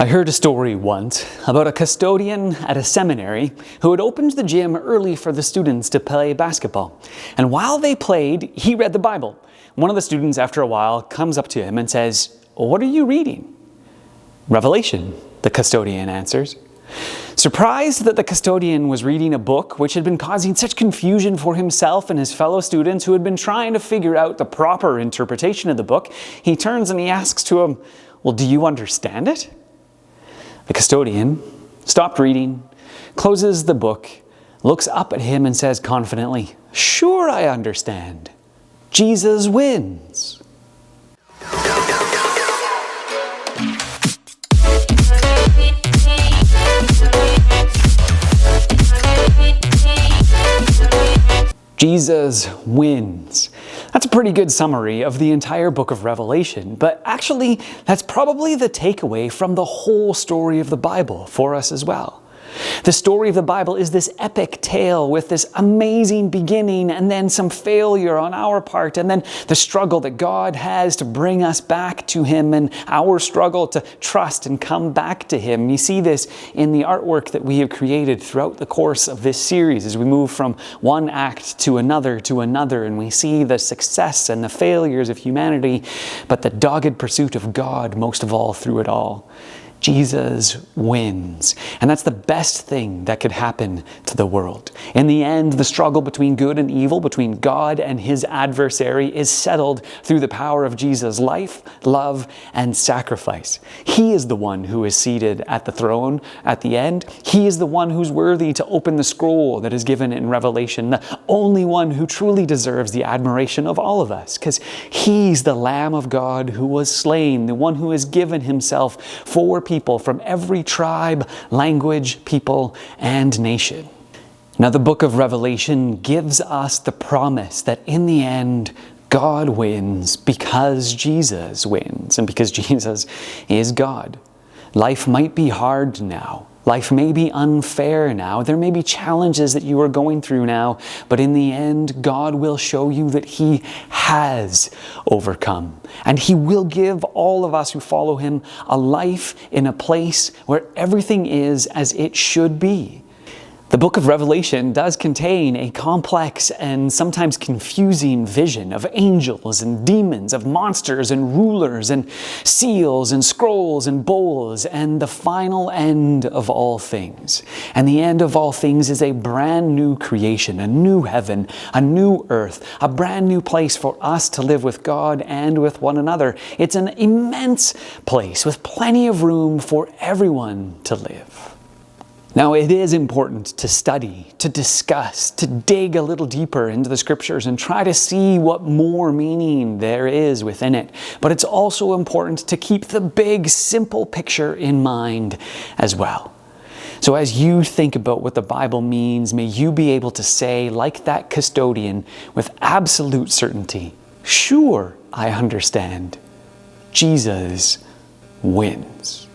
I heard a story once about a custodian at a seminary who had opened the gym early for the students to play basketball. And while they played, he read the Bible. One of the students, after a while, comes up to him and says, "What are you reading?" "Revelation," the custodian answers. Surprised that the custodian was reading a book which had been causing such confusion for himself and his fellow students who had been trying to figure out the proper interpretation of the book, he turns and he asks to him, "Well, do you understand it?" The custodian stopped reading, closes the book, looks up at him and says confidently, "Sure, I understand. Jesus wins." Jesus wins. That's a pretty good summary of the entire book of Revelation, but actually that's probably the takeaway from the whole story of the Bible for us as well. The story of the Bible is this epic tale with this amazing beginning and then some failure on our part and then the struggle that God has to bring us back to Him and our struggle to trust and come back to Him. You see this in the artwork that we have created throughout the course of this series as we move from one act to another and we see the success and the failures of humanity, but the dogged pursuit of God most of all through it all. Jesus wins. And that's the best thing that could happen to the world. In the end, the struggle between good and evil, between God and his adversary, is settled through the power of Jesus' life, love, and sacrifice. He is the one who is seated at the throne at the end. He is the one who's worthy to open the scroll that is given in Revelation, the only one who truly deserves the admiration of all of us, because he's the Lamb of God who was slain, the one who has given himself for people from every tribe, language, people, and nation. Now, the book of Revelation gives us the promise that in the end, God wins because Jesus wins and because Jesus is God. Life might be hard now. Life may be unfair now. There may be challenges that you are going through now, but in the end, God will show you that He has overcome. And He will give all of us who follow Him a life in a place where everything is as it should be. The book of Revelation does contain a complex and sometimes confusing vision of angels and demons, of monsters and rulers and seals and scrolls and bowls and the final end of all things. And the end of all things is a brand new creation, a new heaven, a new earth, a brand new place for us to live with God and with one another. It's an immense place with plenty of room for everyone to live. Now, it is important to study, to discuss, to dig a little deeper into the scriptures and try to see what more meaning there is within it. But it's also important to keep the big, simple picture in mind as well. So as you think about what the Bible means, may you be able to say, like that custodian, with absolute certainty, "Sure, I understand. Jesus wins."